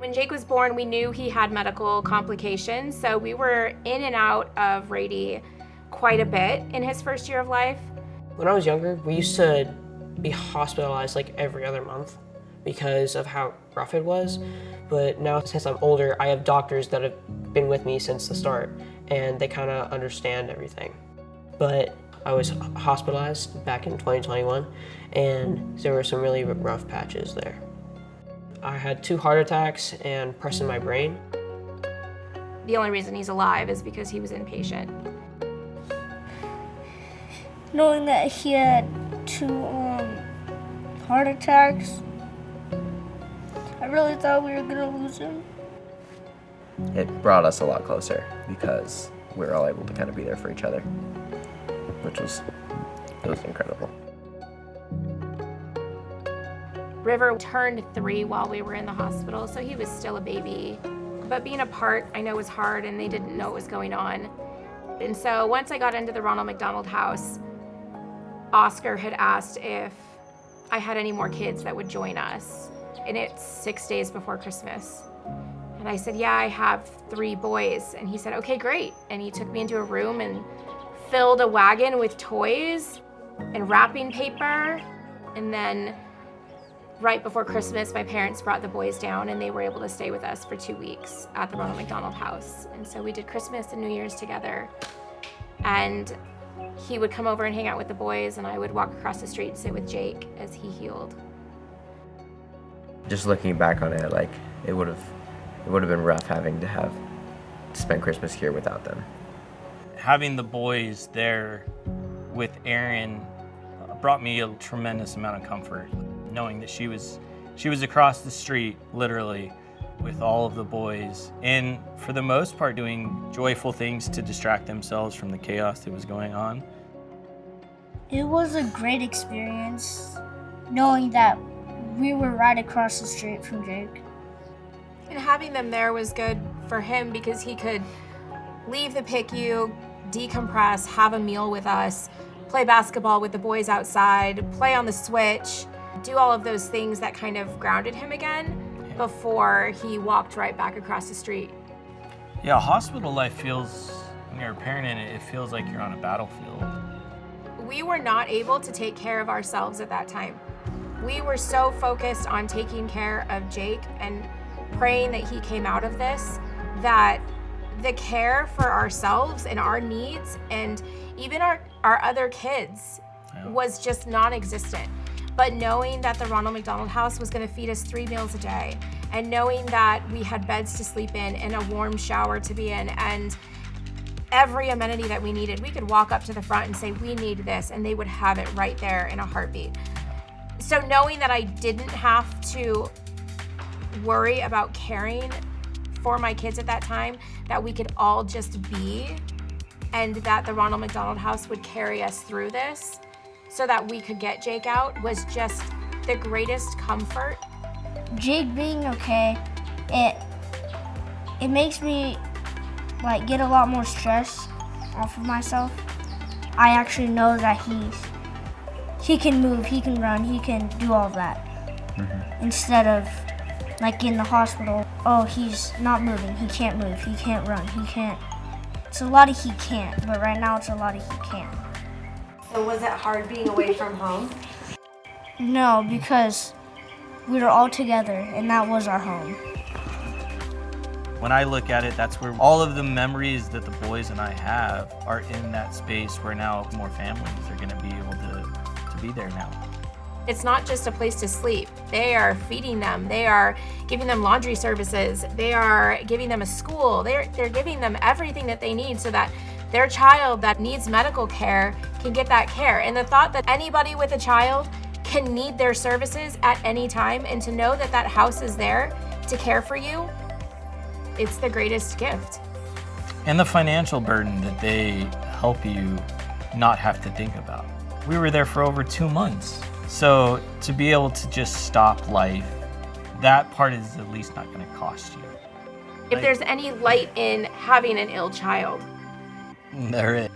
When Jake was born, we knew he had medical complications, so we were in and out of Rady quite a bit in his first year of life. When I was younger, we used to be hospitalized like every other month because of how rough it was. But now, since I'm older, I have doctors that have been with me since the start, and they kind of understand everything. But I was hospitalized back in 2021, and there were some really rough patches there. I had 2 heart attacks and press in my brain. The only reason he's alive is because he was inpatient. Knowing that he had 2 heart attacks, I really thought we were gonna lose him. It brought us a lot closer because we were all able to kind of be there for each other, which was incredible. River turned 3 while we were in the hospital, so he was still a baby. But being apart, I know, was hard, and they didn't know what was going on. And so once I got into the Ronald McDonald house, Oscar had asked if I had any more kids that would join us. And it's 6 days before Christmas. And I said, yeah, I have 3 boys. And he said, okay, great. And he took me into a room and filled a wagon with toys and wrapping paper. And then right before Christmas, my parents brought the boys down, and they were able to stay with us for 2 weeks at the Ronald McDonald house. And so we did Christmas and New Year's together. And he would come over and hang out with the boys, and I would walk across the street and sit with Jake as he healed. Just looking back on it, like it would have been rough having to spend Christmas here without them. Having the boys there with Erin brought me a tremendous amount of comfort, knowing that she was across the street, literally, with all of the boys, and for the most part doing joyful things to distract themselves from the chaos that was going on. It was a great experience knowing that we were right across the street from Jake. And having them there was good for him because he could leave the PICU, decompress, have a meal with us, play basketball with the boys outside, play on the Switch, do all of those things that kind of grounded him again before he walked right back across the street. Yeah, hospital life feels, when you're a parent in it, it feels like you're on a battlefield. We were not able to take care of ourselves at that time. We were so focused on taking care of Jake and praying that he came out of this, that the care for ourselves and our needs and even our other kids was just non-existent. But knowing that the Ronald McDonald house was gonna feed us 3 meals a day, and knowing that we had beds to sleep in and a warm shower to be in, and every amenity that we needed, we could walk up to the front and say, we need this, and they would have it right there in a heartbeat. So knowing that I didn't have to worry about caring for my kids at that time, that we could all just be, and that the Ronald McDonald house would carry us through this so that we could get Jake out, was just the greatest comfort. Jake being okay, it makes me like get a lot more stress off of myself. I actually know that he can move, he can run, he can do all that. Instead of like in the hospital, oh, he's not moving, he can't move, he can't run, he can't. It's a lot of he can't, but right now it's a lot of he can. So was it hard being away from home? No, because we were all together and that was our home. When I look at it, that's where all of the memories that the boys and I have are in that space where now more families are gonna be able to be there now. It's not just a place to sleep. They are feeding them. They are giving them laundry services. They are giving them a school. They're giving them everything that they need so that their child that needs medical care can get that care. And the thought that anybody with a child can need their services at any time, and to know that that house is there to care for you, it's the greatest gift. And the financial burden that they help you not have to think about. We were there for over 2 months. So to be able to just stop life, that part is at least not gonna cost you. If there's any light in having an ill child, There is.